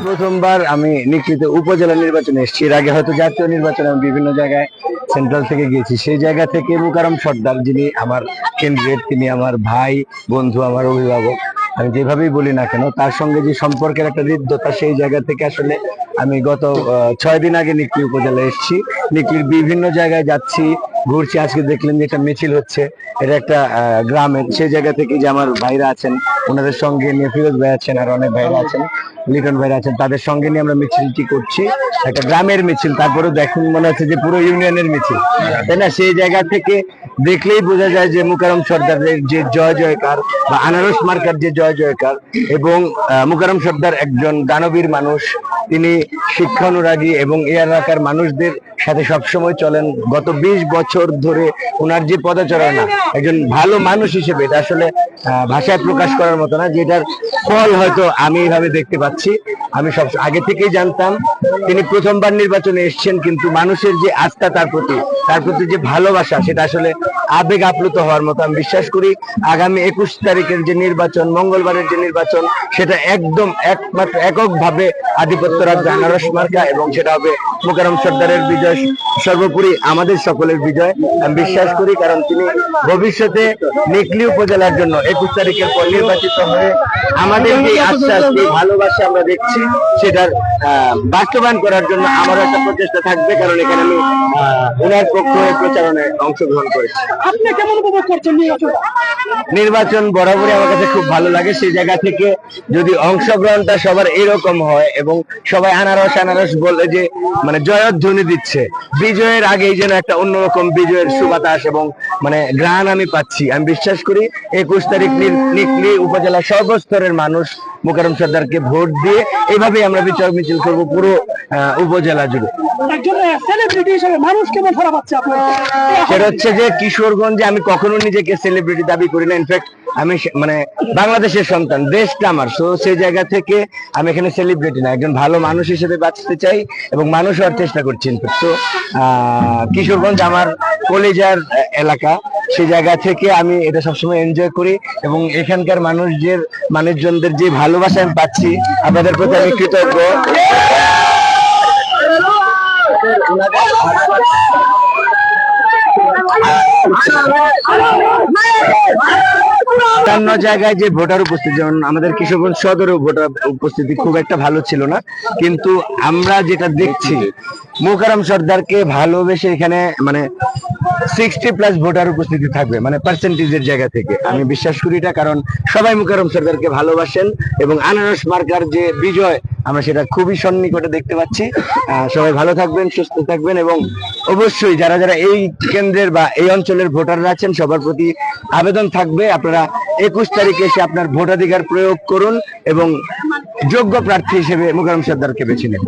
প্রথমবার আমি নিকলিতে উপজেলা নির্বাচনে এসেছি। এর আগে হয়তো জাতীয় নির্বাচনে আমি বিভিন্ন জায়গায় সেন্ট্রাল থেকে গিয়েছি। সেই জায়গা থেকে মোকাররম সর্দার, যিনি আমার ক্যান্ডিডেট, তিনি আমার ভাই, বন্ধু, আমার অভিভাবক, আমি যেভাবেই বলি না কেন, তার সঙ্গে যে সম্পর্কের একটা হৃদ্যতা, সেই জায়গা থেকে আসলে আমি গত 6 দিন আগে নিকলি উপজেলায় এসেছি। নিকলির বিভিন্ন জায়গায় যাচ্ছি, ঘুরছি। আজকে দেখলেন যে একটা মিছিল হচ্ছে, এটা একটা গ্রামের। সেই জায়গা থেকে যে আমার ভাইরা আছেন, ওনাদের সঙ্গে নিয়ে ফিরোজ ভাই আছেন, আর অনেক ভাইরা আছেন, লিটন ভাইরা আছেন, তাদের সঙ্গে নিয়ে আমরা মিছিলটি করছি। একটা গ্রামের মিছিল, তারপরে দেখুন মনে হচ্ছে যে পুরো ইউনিয়নের মিছিল, তাই না? সেই জায়গা থেকে দেখলেই বোঝা যায় যে মোকাররম সর্দারের যে জয় জয়কার, বা আনারস মার্কার যে জয় জয়কার। এবং মোকাররম সর্দার একজন দানবীর মানুষ, তিনি শিক্ষা অনুরাগী এবং এই এলাকার মানুষদের সাথে সবসময় চলেন। গত 20 বছর ধরে ওনার যে পদচারণা, একজন ভালো মানুষ হিসেবে, এটা আসলে ভাষায় প্রকাশ করার মতো না। যেটার ফল হয়তো আমি এইভাবে দেখতে পাচ্ছি। আমি সব আগে থেকেই জানতাম তিনি প্রথমবার নির্বাচনে এসেছেন, কিন্তু মানুষের যে আস্থা তার প্রতি যে ভালোবাসা, সেটা আসলে আবেগ আপ্লুত হওয়ার মতো। আমি বিশ্বাস করি আগামী 21 তারিখের যে নির্বাচন, মঙ্গলবারের যে নির্বাচন, সেটা একদম একমাত্র এককভাবে আধিপত্য রাখবে আনারস মার্কা, এবং সেটা হবে মোকাররম সর্দারের বিজয়, সর্বোপরি আমাদের সকলের বিজয়। আমি বিশ্বাস করি, কারণ তিনি ভবিষ্যতে নিকলি উপজেলার জন্য 21 তারিখের পর নির্বাচিত হয়ে আমাদের যে আশ্বাস, এই ভালোবাসা আমরা দেখছি, সেটার বাস্তবায়ন করার জন্য আমারও একটা প্রচেষ্টা থাকবে। কারণ এখানে আমি ওনার পক্ষে প্রচারণায় অংশগ্রহণ করেছি। আপনি কেমন উপভোগ করছেন নির্বাচন? বরাবরই আমার কাছে খুব ভালো লাগে। সেই জায়গা থেকে যদি অংশগ্রহণটা সবার এরকম হয় এবং সবাই আনারস আনারস বলে যে মানে জয়ধ্বনি দিচ্ছে, বিজয়ের আগেই যেন একটা অন্যরকম বিজয়ের সুবাতাস এবং মানে গ্রাণ আমি পাচ্ছি। আমি বিশ্বাস করি 21 তারিখ নিকলি উপজেলা সর্বস্তরের মানুষ মোকাররম সর্দারকে ভোট দিয়ে এইভাবেই আমরা বিচার মিছিল করবো পুরো উপজেলা জুড়ে। সেটা হচ্ছে যে কিশোরগঞ্জে আমি কখনো নিজেকে সেলিব্রিটি দাবি করি না। ইনফ্যাক্ট আমি মানে বাংলাদেশের সন্তান, দেশটা আমার। তো সেই জায়গা থেকে আমি এখানে সেলিব্রিটি না, একজন ভালো মানুষ হিসেবে বাঁচতে চাই এবং মানুষ হওয়ার চেষ্টা করছি। তো কিশোরগঞ্জ আমার কলেজার এলাকা, সেই জায়গা থেকে আমি এটা সবসময় এনজয় করি এবং এখানকার মানুষজনদের যে ভালোবাসা আমি পাচ্ছি, আপনাদের প্রতি আমি কৃতজ্ঞ। অন্যান্য জায়গায় যে ভোটার উপস্থিতি, যেমন আমাদের কিশোরগঞ্জ সদরেও ভোটার উপস্থিতি খুব একটা ভালো ছিল না, কিন্তু আমরা যেটা দেখছি মোকাররম সর্দারকে ভালোবেসে এখানে মানে 60+ ভোটার উপস্থিতি থাকবে, মানে পার্সেন্টেজের জায়গা থেকে আমি বিশ্বাস করি এটা। কারণ সবাই মোকাররম সর্দারকে ভালোবাসেন এবং আনারস মার্কার যে বিজয়, আমরা সেটা খুবই সন্নিকটে দেখতে পাচ্ছি। সবাই ভালো থাকবেন, সুস্থ থাকবেন, এবং অবশ্যই যারা যারা এই কেন্দ্রের বা এই অঞ্চলের ভোটাররা আছেন, সবার প্রতি আবেদন থাকবে আপনারা 21 তারিখে এসে আপনার ভোটাধিকার প্রয়োগ করুন এবং যোগ্য প্রার্থী হিসেবে মোকাররম সর্দারকে বেছে নিন।